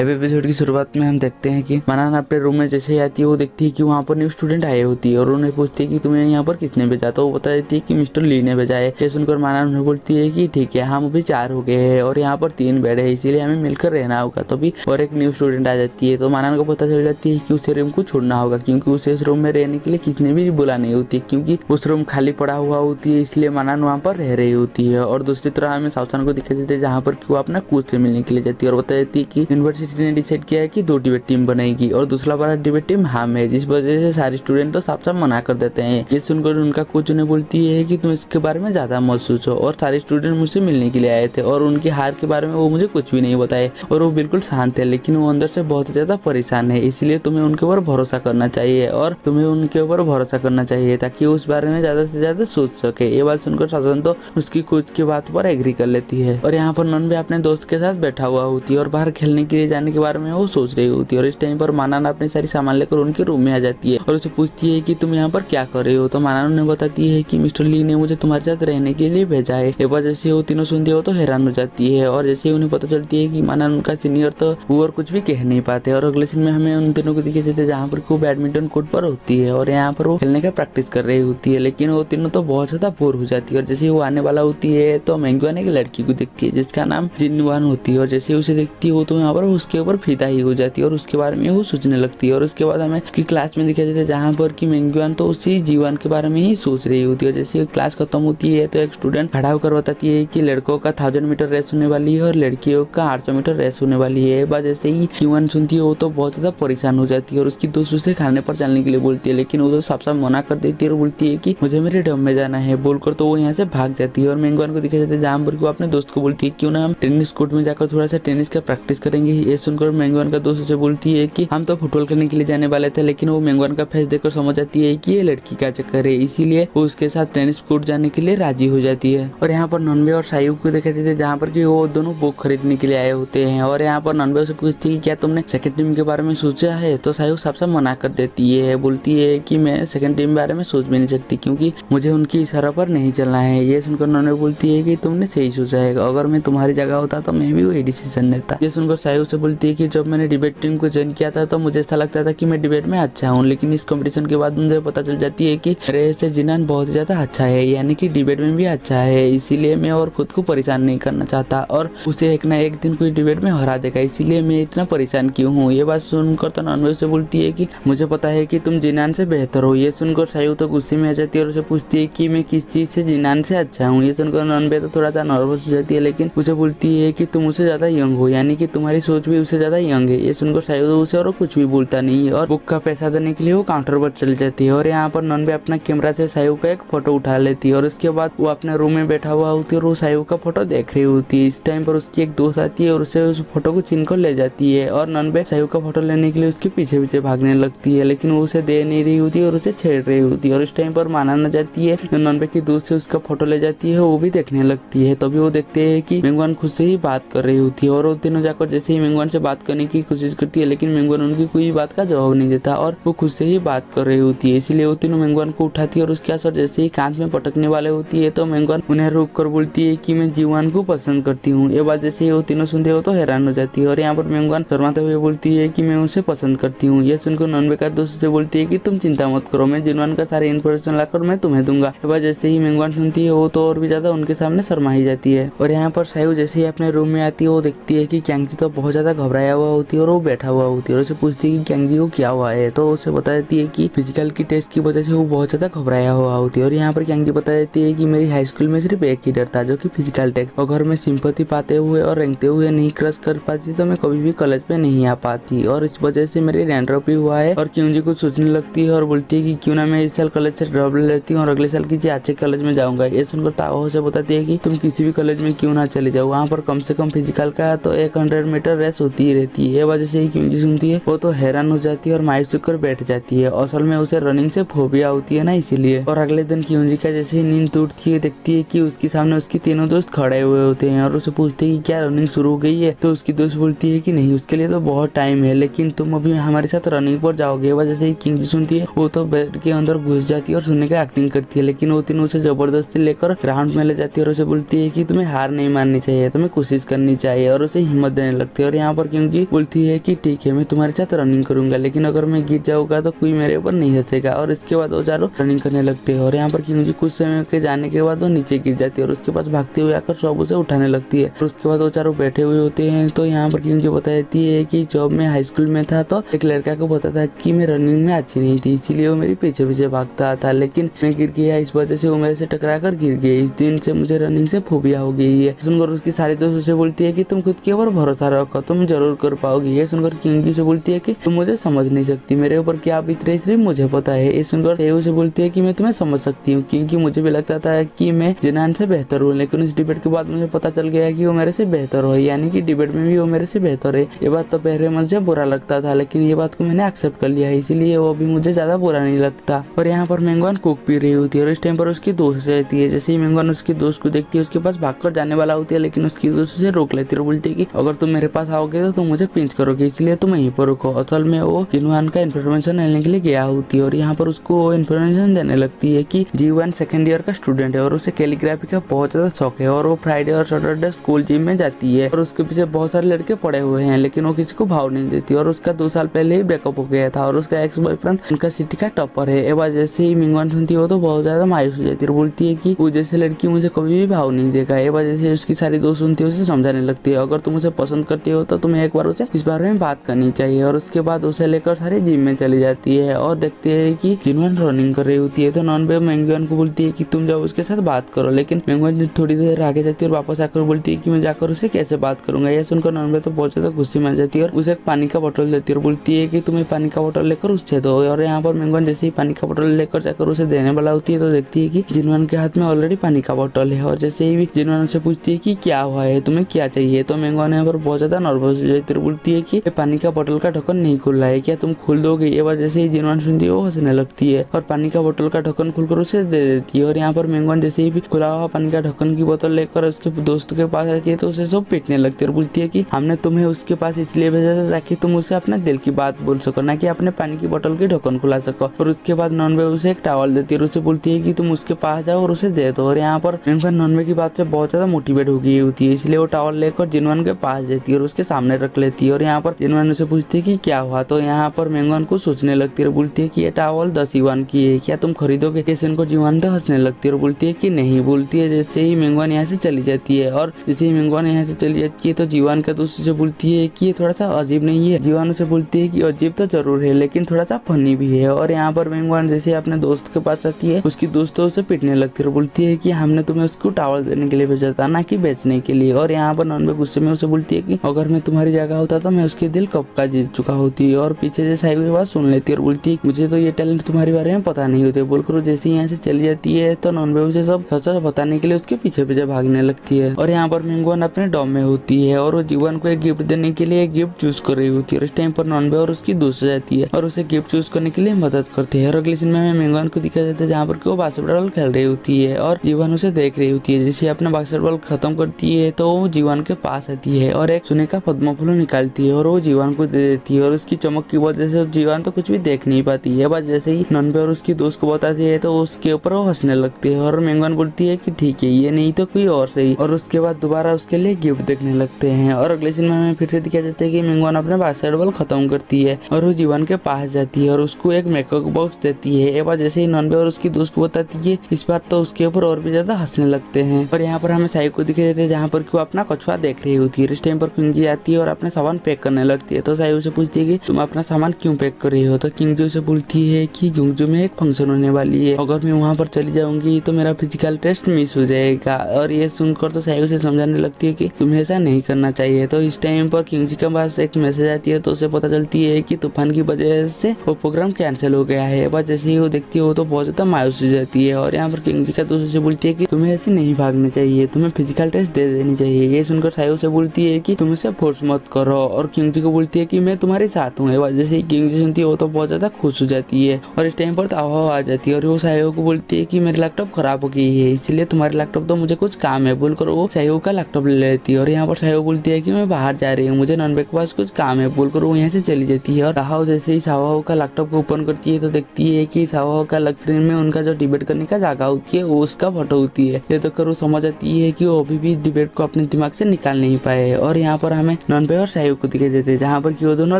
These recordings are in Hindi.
अब एपिसोड की शुरुआत में हम देखते हैं कि मनाना अपने रूम में जैसे ही आती है वो देखती है कि वहाँ पर न्यू स्टूडेंट आए होती है और उन्हें पूछती है कि तुम्हें यहाँ पर किसने भेजा। तो वो बता देती है कि मिस्टर ली ने भेजा है। ये सुनकर मनाना उन्हें बोलती है कि ठीक है, हम अभी 4 हो गए हैं और यहाँ पर 3 बेड है, इसीलिए हमें मिलकर रहना होगा। तभी और एक न्यू स्टूडेंट आ जाती है तो मनाना को पता चल जाती है कि उसे रूम को छोड़ना होगा, क्योंकि उसे इस रूम में रहने के लिए किसने भी बुला नहीं होती, क्योंकि उस रूम खाली पड़ा हुआ होती है, इसलिए मनाना वहाँ पर रह रही होती है। और दूसरी तरह हमें सावचान को दिखाई देते हैं जहाँ पर वो अपना कोच से मिलने के लिए जाती है और बता देती है कि यूनिवर्सिटी ने डिसाइड किया है कि 2 डिबेट टीम बनेगी और दूसरा बड़ा डिबेट टीम हम है, जिस वजह से सारे स्टूडेंट तो साफ साफ मना कर देते हैं। ये सुनकर उनका कोच उन्हें बोलती है कि तुम इसके बारे में ज्यादा मत सोचो, और सारे स्टूडेंट मुझसे मिलने के लिए आए थे और उनकी हार के बारे में वो मुझे कुछ भी नहीं बताए और वो बिल्कुल शांत है, लेकिन वो अंदर से बहुत ज्यादा परेशान है, इसलिए तुम्हें उनके ऊपर भरोसा करना चाहिए और तुम्हें उनके ऊपर भरोसा करना चाहिए ताकि उस बारे में ज्यादा से ज्यादा सोच सके। ये बात सुनकर शासन तो उसकी कोच की बात पर एग्री कर लेती है और यहाँ पर नॉनवे अपने दोस्त के साथ बैठा हुआ होती है और बाहर खेलने के लिए जाने के बारे में वो सोच रही होती है। और इस टाइम पर मानाना अपनी सारी सामान लेकर उनके रूम में आ जाती है और उसे पूछती है कि तुम यहाँ पर क्या कर रहे हो। तो मानाना उन्हें बताती है कि मिस्टर ली ने मुझे तुम्हारे साथ रहने के लिए भेजा है। एक बार जैसे वो तीनों सुनती हो तो हैरान हो जाती है और जैसे उन्हें पता चलती है कि मानाना उनका सीनियर तो वो और कुछ भी कह नहीं पाते। और अगले सीन में हमें उन तीनों को दिखे जाते जहाँ पर वो बैडमिंटन कोर्ट पर होती है और यहाँ पर वो खेलने का प्रैक्टिस कर रही होती है, लेकिन वो तीनों तो बहुत ज्यादा बोर हो जाती है। और जैसे वो आने वाला होती है तो मेंगवान एक लड़की को देखती है जिसका नाम जिनवान होती है और जैसे उसे देखती है वो तो यहाँ पर उसके ऊपर फिदा ही हो जाती है और उसके बारे में वो सोचने लगती है। और उसके बाद हमें उसकी क्लास में दिखाई देता है जहाँ पर कि मेंगवान तो उसी जीवन के बारे में ही सोच रही होती है। जैसे क्लास खत्म होती है तो एक स्टूडेंट खड़ा होकर बताती है कि लड़कों का 1000 मीटर रेस होने वाली है और लड़कियों का 800 मीटर रेस होने वाली है। बस जैसे ही जीवन सुनती है वो तो बहुत ज्यादा परेशान हो जाती है और उसकी दोस्त उसे खाने पर चलने के लिए बोलती है, लेकिन वो तो साफ साफ मना कर देती है और बोलती है कि मुझे मेरे डम में जाना है बोलकर तो वो यहाँ से भाग जाती है। और मेंगवान को दिखाई देता है जहाँ पर वो अपने दोस्त को बोलती है क्यों ना हम टेनिस कोर्ट में जाकर थोड़ा सा टेनिस का प्रैक्टिस करेंगे। ये सुनकर मेंगवान का दोस्त उसे बोलती है कि हम तो फुटबॉल खेलने के लिए जाने वाले थे, लेकिन वो मेंगवान का फेस देखकर समझ जाती है कि ये लड़की का चक्कर है, इसीलिए वो उसके साथ टेनिस कोर्ट जाने के लिए राजी हो जाती है। और यहाँ पर नॉनवे और सायुब को दिखाई देते हैं जहाँ पर कि वो दोनों बुक खरीदने के लिए आए होते हैं और यहाँ पर नॉनवे से पूछती है क्या तुमने सेकंड टीम के बारे में सोचा है। तो सायुब साफ साफ मना कर देती है, बोलती है कि मैं सेकंड टीम के बारे में सोच भी नहीं सकती क्योंकि मुझे उनकी इशारा पर नहीं चलना है। ये सुनकर नॉनवे बोलती है कि तुमने सही सोचा है, अगर मैं तुम्हारी जगह होता तो मैं भी वही डिसीजन लेता। ये सुनकर सायुब से बोलती है कि जब मैंने डिबेट टीम को ज्वाइन किया था तो मुझे ऐसा लगता था कि मैं डिबेट में अच्छा हूँ, लेकिन इस कंपटीशन के बाद मुझे पता चल जाती है कि मेरे से जिनान बहुत ज्यादा अच्छा है, यानी कि डिबेट में भी अच्छा है, इसीलिए मैं और खुद को परेशान नहीं करना चाहता और उसे एक ना एक दिन कोई डिबेट में हरा देगा, इसीलिए मैं इतना परेशान क्यों हूँ। ये बात सुनकर तो नॉनवे से बोलती है कि मुझे पता है कि तुम जिनान से बेहतर हो। ये सुनकर सायुब तो गुस्से में आ जाती है और उसे पूछती है कि मैं किस चीज से जिनान से अच्छा हूँ। ये सुनकर नॉनवे तो थोड़ा सा नर्वस हो जाती है, लेकिन उसे बोलती है कि तुम उससे ज्यादा यंग हो, यानी कि तुम्हारी सोच भी उससे ज्यादा यंग है। ये सुनकर सायुब उसे और कुछ भी बोलता नहीं है और बुक का पैसा देने के लिए वो काउंटर पर चल जाती है। और यहाँ पर नॉनवे अपना कैमरा से सायुब का एक फोटो उठा लेती है और उसके बाद वो अपने रूम में बैठा हुआ होती है और वो सायुब का फोटो देख रही होती है। इस टाइम पर उसकी एक दोस्त आती है और उसे उस फोटो को छीन कर ले जाती है और नॉनवे सायुब का फोटो लेने के लिए उसके पीछे पीछे भागने लगती है, लेकिन वो उसे दे नहीं रही होती और उसे छेड़ रही होती है। और इस टाइम पर मानाना जाती है, नॉनवे की दोस्त से उसका फोटो ले जाती है, वो भी देखने लगती है। तभी वो देखते हैं कि मेंगवान खुद से ही बात कर रही होती है और वो तीनों जाकर जैसे ही मेंगवान से बात करने की कोशिश करती है, लेकिन मेंगवान उनकी कोई बात का जवाब नहीं देता और वो खुद से ही बात कर रही होती है, इसीलिए वो तीनों मेंगवान को उठाती है और उसके आसपास जैसे ही कांच में पटकने वाले होती है तो मेंगवान उन्हें रोक कर बोलती है कि मैं जीवान को पसंद करती हूँ। ये बात जैसे ही वो तीनों सुनते हो तो हैरान हो जाती है और यहाँ पर मेंगवान शर्माते हुए बोलती है कि मैं उसे पसंद करती हूँ। यह सुनकर नॉनवे का दोस्त से बोलती है कि तुम चिंता मत करो, मैं जिनवान का सारी इन्फॉर्मेशन लाकर मैं तुम्हें दूंगा। ये बात जैसे ही मेंगवान सुनती है वो तो और भी ज्यादा उनके सामने शर्मा ही जाती है। और यहाँ पर सायुब जैसे ही अपने रूम में आती है वो देखती है कि क्यांगजी तो बहुत ज्यादा घबराया हुआ होती है और वो बैठा हुआ होती है और उसे पूछती है कि क्यांगजी को क्या हुआ है। तो उसे बता देती है कि फिजिकल की टेस्ट की वजह से वो बहुत ज्यादा घबराया हुआ होती है। और यहाँ पर क्यांगजी बता देती है कि मेरी हाई स्कूल में सिर्फ एक ही डर था जो कि फिजिकल टेस्ट, अगर मैं सिंपैथी पाते हुए और रेंगते हुए नहीं क्रश कर पाती तो मैं कभी भी कॉलेज में नहीं आ पाती और इस वजह से मेरे डैंड्रफ भी हुआ है। और क्यांगजी कुछ सोचने लगती है और बोलती है कि क्यों ना मैं इस साल कॉलेज से ड्रॉप ले लेती हूँ और अगले साल किसी अच्छे कॉलेज में जाऊंगा। ये सुनकर ताओ से बताती है कि तुम किसी भी कॉलेज में क्यों ना चले जाओ, वहाँ पर कम से कम फिजिकल का तो 100 मीटर रेस होती ही रहती है। ये वजह से ही क्यांगजी सुनती है वो तो हैरान हो जाती है और मायूस होकर बैठ जाती है। असल में उसे रनिंग से फोबिया होती है ना, इसीलिए। और अगले दिन क्यांगजी का जैसे ही नींद टूटती है देखती है कि उसके सामने उसके तीनों दोस्त खड़े हुए होते हैं और उसे पूछते हैं कि क्या रनिंग शुरू हो गई है। तो उसकी दोस्त बोलती है कि नहीं, उसके लिए तो बहुत टाइम है, लेकिन तुम अभी हमारे साथ रनिंग पर जाओगे। वजह से ही क्यांगजी सुनती है वो तो बेड के अंदर घुस जाती है और सुनने का एक्टिंग करती है, लेकिन वो तीनों उसे जबरदस्ती लेकर ग्राउंड में ले जाती है और उसे बोलती है कि तुम्हें हार नहीं माननी चाहिए, तुम्हें कोशिश करनी चाहिए और उसे हिम्मत देने लगती है। और यहाँ यहाँ पर किंगजी बोलती है कि ठीक है मैं तुम्हारे साथ रनिंग करूंगा, लेकिन अगर मैं गिर जाऊंगा तो कोई मेरे ऊपर नहीं हंसेगा। और इसके बाद वो चारों रनिंग करने लगते हैं और यहाँ पर किंगजी कुछ समय के जाने के बाद वो नीचे गिर जाती है और उसके पास भागते हुए आकर सब उसे उठाने लगती है। और उसके बाद वो चारों बैठे हुए होते हैं। तो यहाँ पर किंगजी बता देती है कि जब मैं हाई स्कूल में था तो एक लड़का को पता था कि मैं रनिंग में अच्छी नहीं थी, इसीलिए वो मेरे पीछे पीछे भागता था, लेकिन मैं गिर गया, इस वजह से वो मेरे से टकरा कर गिर गए। इस दिन से मुझे रनिंग से फोबिया हो गई है। सुनकर उसकी सारी दोस्त उसे बोलती है कि तुम खुद के ऊपर भरोसा रखो, तुम जरूर कर पाओगी। ये सुनकर किंगजी से बोलती है कि तुम मुझे समझ नहीं सकती, मेरे ऊपर क्या बीत रही सिर्फ मुझे पता है। ये सुनकर सैयू से बोलती है कि मैं तुम्हें समझ सकती हूँ, क्योंकि मुझे भी लगता था कि मैं जिनान से बेहतर हूँ, लेकिन इस डिबेट के बाद मुझे पता चल गया कि वो मेरे से बेहतर हो, यानी कि डिबेट में भी वो मेरे से बेहतर है। ये बात तो पहले मुझे बुरा लगता था, लेकिन ये बात को मैंने एक्सेप्ट कर लिया है, इसीलिए वो भी मुझे ज्यादा बुरा नहीं लगता। और यहाँ पर मेंगवान कोक पी रही होती है और इस टाइम पर उसकी दोस्त रहती है। जैसे ही मेंगवान उसकी दोस्त को देखती है, उसके पास भागकर जाने वाला होती है, लेकिन उसकी दोस्त उसे रोक लेती है और बोलती है कि अगर तुम मेरे पास आओगे तो तुम मुझे पिंच करोगे, इसलिए तुम यहीं पर रुको। असल में वो जीवन का इन्फॉर्मेशन लेने के लिए गया होती है और यहाँ पर उसको वो इन्फॉर्मेशन देने लगती है कि जीवन सेकंड ईयर का स्टूडेंट है और उसे कैलीग्राफी का बहुत ज्यादा शौक है और वो फ्राइडे और सैटरडे स्कूल जिम में जाती है और उसके पीछे बहुत सारे लड़के पड़े हुए हैं, लेकिन वो किसी को भाव नहीं देती। और उसका 2 साल पहले ही ब्रेकअप हो गया था और उसका एक्स बॉयफ्रेंड उनका सिटी का टॉपर है। एक बार जैसे ही मिंगवान सुनती हो तो बहुत ज्यादा मायूस हो जाती है और बोलती है कि वो जैसे लड़की मुझे कभी भी भाव नहीं देगा। एक बार जैसे उसकी सारी दोस्त सुनती है उसे समझाने लगती है, अगर तुम उसे पसंद करती हो तो तुम्हें एक बार उसे इस बारे में बात करनी चाहिए। और उसके बाद उसे लेकर सारे जिम में चली जाती है और देखते है कि जिनवान रनिंग कर रही होती है। तो नॉनबे मेंगवान को बोलती है कि तुम जाओ उसके साथ बात करो, लेकिन मेंगवान थोड़ी देर आगे जाती है और वापस आकर बोलती है कि मैं जाकर उसे कैसे बात करूंगा। यह सुनकर नॉनबे तो बहुत ज्यादा गुस्से में आ जाती है और उसे एक पानी का बोतल देती है और बोलती है कि तुम्हें पानी का बोतल लेकर उससे दो। और यहाँ पर मेंगवान जैसे ही पानी का बोतल लेकर जाकर उसे देने वाला होती है तो देखती है कि जिनवान के हाथ में ऑलरेडी पानी का बोतल है। और जैसे ही जिनवान से पूछती है कि क्या हुआ है, तुम्हें क्या चाहिए, तो मेंगवान यहाँ पर बहुत ज्यादा नर्वस हो जाती है, बोलती है कि पानी का बोतल का ढक्कन नहीं खुल रहा है, क्या तुम खोल दोगे। ये बात जैसे ही जिनवान सुनती है वो हंसने लगती है और पानी का बोतल का ढक्कन खुलकर उसे दे देती है। और यहाँ पर मेंगवान जैसे ही खुला हुआ पानी का ढक्कन की बोतल लेकर उसके दोस्त के पास आती है तो उसे सब पीटने लगती है और बोलती है कि हमने तुम्हें उसके पास इसलिए भेजा था ताकि तुम उसे अपने दिल की बात बोल सको, ना कि अपने पानी की बोतल की ढक्कन खुला सको। और उसके बाद नॉनवे उसे एक टॉवल देती है और उसे बोलती है कि तुम उसके पास जाओ और उसे दे दो। और यहाँ पर मेंगवान नॉनवे की बात से बहुत ज्यादा मोटिवेट हो गई होती है, इसलिए वो टॉवल लेकर जिनवान के पास जाती है और उसके सामने रख लेती है। और यहाँ पर जिनवान उसे पूछती है कि क्या हुआ, तो यहाँ पर मेंगवान को सोचने लगती है और बोलती है कि ये टॉवल 10 युआन की है, क्या तुम खरीदोगे। जैसे उनको जिनवान तो हंसने लगती है और बोलती है कि नहीं। बोलती है जैसे ही मेंगवान यहाँ से चली जाती है और जैसे ही मेंगवान यहाँ से चली जाती है तो जीवान का दोस्त से बोलती है कि ये थोड़ा सा अजीब नहीं है। जीवान उसे बोलती है कि अजीब तो जरूर है, लेकिन थोड़ा सा फनी भी है। और यहाँ पर मेंगवान जैसे अपने दोस्त के पास आती है, उसकी दोस्तों उसे पीटने लगती है और बोलती है कि हमने तुम्हें उसको टॉवल देने के लिए भेजा था, ना कि बेचने के लिए। और यहाँ पर नॉनवे गुस्से में उसे बोलती है कि अगर मैं तुम्हारी जगह होता तो मैं उसके दिल कब का जीत चुका होती। और पीछे से साइड बात सुन लेती है और बोलती है मुझे तो ये टैलेंट तुम्हारे बारे में पता नहीं होते बोलकर जैसे ही यहाँ से चली जाती है तो नॉनवे उसे सब सच बताने के लिए उसके पीछे पीछे भागने लगती है। और यहाँ पर मेंगवान अपने डॉम में होती है और वो जीवन को एक गिफ्ट देने के लिए एक गिफ्ट चूज कर रही होती है। और इस टाइम पर नॉनवे और उसकी दोस्त जाती है और उसे गिफ्ट चूज करने के लिए मदद करते हैं। और अगले सीन में मेंगवान को दिखाया जाता है जहाँ पर वो बास्केटबॉल खेल रही होती है और जीवन उसे देख रही होती है। जैसे अपना बास्केटबॉल खत्म करती है तो वो जीवन के पास आती है और एक सोने का पद्म फूल निकालती है और वो जीवन को दे देती है। और उसकी चमक की वजह से जीवन तो कुछ भी देख नहीं पाती है। बस जैसे ही नॉनवे और उसकी दोस्त को बताती है तो उसके ऊपर वो हंसने लगती है और मेंगवान बोलती है कि ठीक है ये नहीं तो कोई और सही। और उसके बाद दोबारा उसके लिए गिफ्ट देखने लगते हैं। और अगले सीन में हमें फिर से दिखाया जाता है कि मेंगवान अपने बास्केटबॉल खत्म करती है और वो जीवन के पास जाती है और उसको एक मेकअप बॉक्स देती है। एक बार जैसे ही नॉनवे और उसकी दोस्त को बताती है इस बार तो उसके ऊपर और भी ज्यादा हंसने लगते हैं। और यहाँ पर हमें साई को दिखाई देते हैं जहाँ पर वो अपना कछुआ देख रही होती है। इस टाइम पर किंगजी आती है और अपने सामान पैक करने लगती है। तो साई उसे पूछती है कि तुम अपना सामान क्यों पैक कर रही हो। तो किंगजी उसे बोलती है कि जुंगजू में एक फंक्शन होने वाली है, अगर मैं वहाँ पर चली जाऊंगी तो मेरा फिजिकल टेस्ट मिस हो जाएगा। और ये सुनकर तो साई उसे समझाने लगती है कि तुम्हें ऐसा नहीं करना चाहिए। तो इस टाइम पर किंगजी के पास एक मैसेज आती है तो उसे पता चलती है कि तूफान की वजह से वो प्रोग्राम कैंसिल हो गया है। बस जैसे ही वो देखती है वो तो बहुत ज्यादा मायूस हो जाती है। और यहाँ पर किंगजी का दोस्त उसे बोलती है कि तुम्हें ऐसे नहीं भागना चाहिए, तुम्हें फिजिकल टेस्ट दे देनी चाहिए। ये सुनकर साई उसे बोलती है कि तुम इसे फोर्स मत करो और किंगजी को बोलती है कि मैं तुम्हारे साथ हूँ। जैसे ही किंगजी सुनती है वो तो बहुत ज्यादा खुश हो जाती है। और इस टाइम पर तावा आ जाती है और वो साईहो को बोलती है कि मेरी लैपटॉप खराब हो गई है, इसलिए तुम्हारी लैपटॉप तो मुझे कुछ काम है बोलकर वो साईहो का लैपटॉप ले लेती है। और यहाँ पर साईहो बोलती है कि मैं बाहर जा रही हूँ, मुझे नॉनवे के पास कुछ काम है बोलकर वो यहाँ से चली जाती है। और तावा जैसे ही सावाहो का लैपटॉप को ओपन करती है तो देखती है कि सावाहो का स्क्रीन में उनका जो डिबेट करने का जगह होती है वो उसका फोटो होती है। ये देखकर वो समझ आती है कि वो अभी भी डिबेट को अपने दिमाग से निकाल नहीं पाए। और यहाँ पर हमें नॉनबे और सायू को दिखाई देते हैं, जहाँ पर कि वो दोनों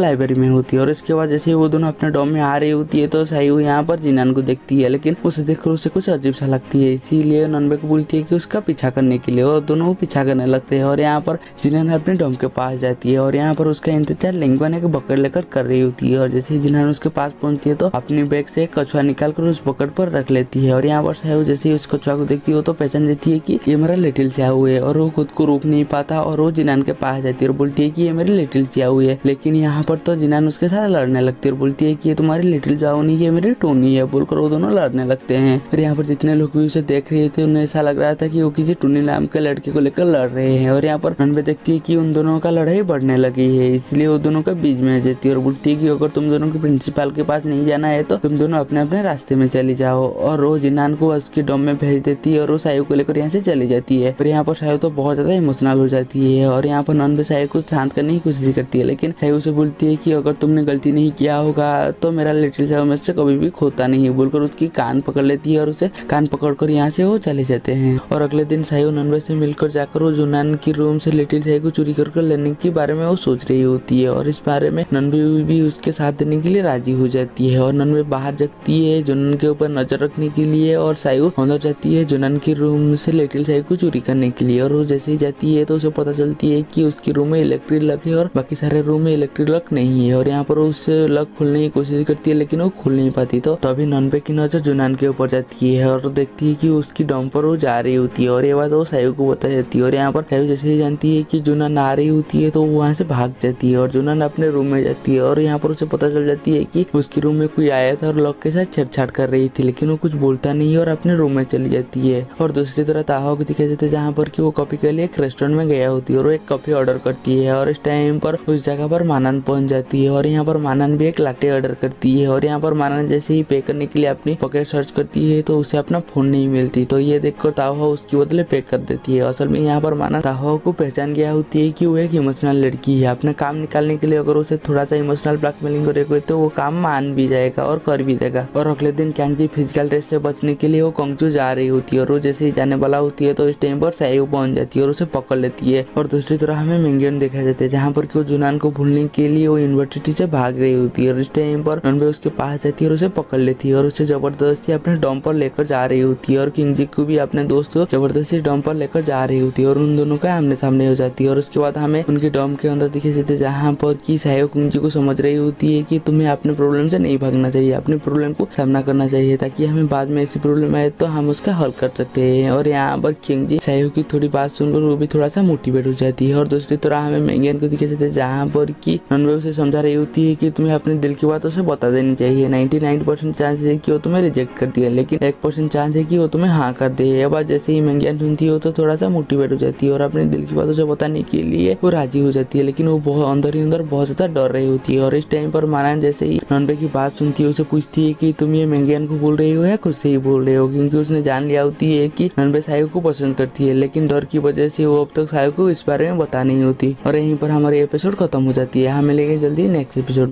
लाइब्रेरी में होती है। और इसके बाद जैसे वो दोनों अपने डॉम में आ रही होती है तो सायू यहाँ पर जिनान को देखती है, लेकिन उसे देखकर उसे कुछ अजीब सा लगती है, इसीलिए नॉनबे को बोलती है कि उसका पीछा करने के लिए, और दोनों पीछा करने लगते हैं। और यहाँ पर जिनान अपने डॉम के पास जाती है और यहाँ पर उसका इंतजार लिंगवन एक बकेट लेकर कर रही होती है। और जैसे ही जिनान उसके पास पहुंचती है तो अपनी बैग से एक कछुआ निकाल कर उस बकेट पर रख लेती है। और यहाँ पर सायू जैसे ही उस कछुआ को देखती है तो पहचान लेती है कि ये मेरा लिटिल स्याऊ है, और वो खुद को रोक नहीं पाता और वो जिनान के पास जाती है और बोलती है कि ये मेरी लिटिल स्याऊ है। लेकिन यहाँ पर तो जिनान उसके साथ लड़ने लगती है और बोलती है कि ये तुम्हारी लिटिल स्याऊ नहीं, ये मेरी टोनी है, बोलकर वो दोनों लड़ने लगते हैं। फिर यहाँ पर जितने लोग भी उसे देख रहे थे उन्हें ऐसा लग रहा था कि वो किसी टोनी नाम के लड़के को लेकर लड़ रहे हैं। और यहाँ पर नॉनबे देखती है कि उन दोनों का लड़ाई बढ़ने लगी है, इसलिए वो दोनों का बीच में आ जाती है और बोलती है कि अगर तुम दोनों के प्रिंसिपल के पास नहीं जाना है तो तुम दोनों अपने अपने रास्ते में चली जाओ। और वो जिनान को उसके डॉम में भेज देती है और वो सायू को लेकर यहाँ से चली जाती है। और यहाँ पर सायू तो बहुत ज्यादा इमोशनल हो जाती है और यहाँ पर नॉनबे सायू को शांत करने की कोशिश करती है, लेकिन सायू से बोलती है कि अगर तुमने गलती नहीं किया होगा तो मेरा लिटिल स्याऊ में से कभी भी खोता नहीं है, बोलकर उसकी कान पकड़ लेती है और उसे कान पकड़कर यहाँ से वो चले जाते हैं। और अगले दिन सायू नॉनबे से मिलकर जाकर वो जुनान की रूम से लिटिल स्याऊ को चोरी कर लेने के बारे में वो सोच रही होती है, और इस बारे में नॉनबे भी उसके साथ देने के लिए राजी हो जाती है। और नॉनबे बाहर जाती है जुनान के ऊपर नजर रखने के लिए और सायू अंदर जाती है जुनान की रूम से लिटिल स्याऊ को चोरी करने के लिए। और वो जैसे ही जाती है तो उसे पता चलती है कि उसके रूम में इलेक्ट्रिक लॉक है और बाकी सारे रूम में इलेक्ट्रिक लॉक नहीं है। और यहाँ पर उसे लॉक खोलने की कोशिश करती है लेकिन वो खोल नहीं पाती, तो तभी नॉनबे की नजर जुनान के ऊपर जाती है और देखती है कि उसकी डॉम पर वो जा रही होती है। और ये बात वो सायू को बता जाती है। और यहाँ पर सायू जैसे ही जानती है कि जुनान आ रही होती है तो वो वहाँ से भाग जाती है और जुनान अपने रूम में जाती है। और यहाँ पर उसे पता चल जाती है कि उसके रूम में कोई आया था और लॉक के साथ छेड़छाड़ कर रही थी, लेकिन वो कुछ बोलता नहीं है और अपने रूम में चली जाती है। और दूसरी तरह ताहो को दिखाई देते जहाँ पर कि वो कॉफी के लिए एक रेस्टोरेंट में गया होती है और वो एक कॉफी ऑर्डर करती है। और इस टाइम पर उस जगह पर मानन पहुंच जाती है और यहाँ पर मानन भी एक लाटे ऑर्डर करती है। और यहाँ पर मानन जैसे ही पे करने के लिए अपनी पॉकेट सर्च करती है तो उसे अपना फोन नहीं मिलती, तो ये देखकर ताहो उसकी बदले पे कर देती है। असल में यहाँ पर मानन ताहो को पहचान गया होती है कि वो एक इमोशनल लड़की है, अपने काम निकालने के लिए अगर उसे थोड़ा सा इमोशनल ब्लैकमेलिंग करेगा तो वो काम मान भी जाएगा और कर भी देगा। और अगले दिन कैंजी फिजिकल टेस्ट से बचने के लिए वो कोंगचू जा रही होती है और वो जैसे ही जाने वाला होती है तो इस टाइम पर सायू पहुंच जाती है और उसे पकड़ लेती है। और दूसरी तरफ हमें मेंगियन देखा जाता है जहाँ पर कि वो जुनान को भूलने के लिए वो यूनिवर्सिटी से भाग रही होती है। और इस टाइम पर नॉनबे उसके पास जाती है और उसे पकड़ लेती है और उसे जबरदस्ती अपने डॉम पर लेकर जा रही होती है। और किंगजी को भी अपने दोस्त को जबरदस्ती डॉम पर लेकर जा रही होती है और उन दोनों का आमने सामने हो जाती है। और उसके बाद हमें उनके डॉम के अंदर दिखे जाते हैं जहाँ पर कि सायू किंगजी को समझ रही होती है कि तुम्हें अपने प्रॉब्लम से नहीं भागना चाहिए, अपने प्रॉब्लम को सामना करना चाहिए ताकि हमें बाद में ऐसी प्रॉब्लम आए तो हम उसका हल कर सकते हैं। और यहाँ पर किंगजी सायू की थोड़ी बात सुनकर वो भी थोड़ा सा मोटिवेट हो जाती है। और दूसरी तरह हमें मेंगियन को दिखे जाते हैं जहाँ पर कि नॉनबे उसे समझा रही होती है कि तुम्हें अपने दिल की बात उसे बता देनी चाहिए। 99% चांस है कि वो तुम्हें रिजेक्ट करती है, लेकिन 1% चांस है कि वो तुम्हें हाँ कर दे। ये बात जैसे ही मेंगियन सुनती है तो थोड़ा सा मोटिवेट हो जाती है और अपने दिल की बात उसे बताने के लिए वो राजी हो जाती है, लेकिन वो बहुत अंदर ही अंदर बहुत ज्यादा डर रही होती है। और इस टाइम पर मानन जैसे ही नॉनबे की बात सुनती है उसे पूछती है कि तुम ये मेंगियन को बोल रही हो या खुद से ही बोल रहे हो, क्योंकि उसने जान लिया होती है कि नॉनबे सायू को पसंद करती है, लेकिन डर की वजह से वो अब तक सायू को इस बारे में बता नहीं होती। और यहीं पर हमारी एपिसोड खत्म हो जाती है। हमें मिलेंगे जल्दी नेक्स्ट एपिसोड।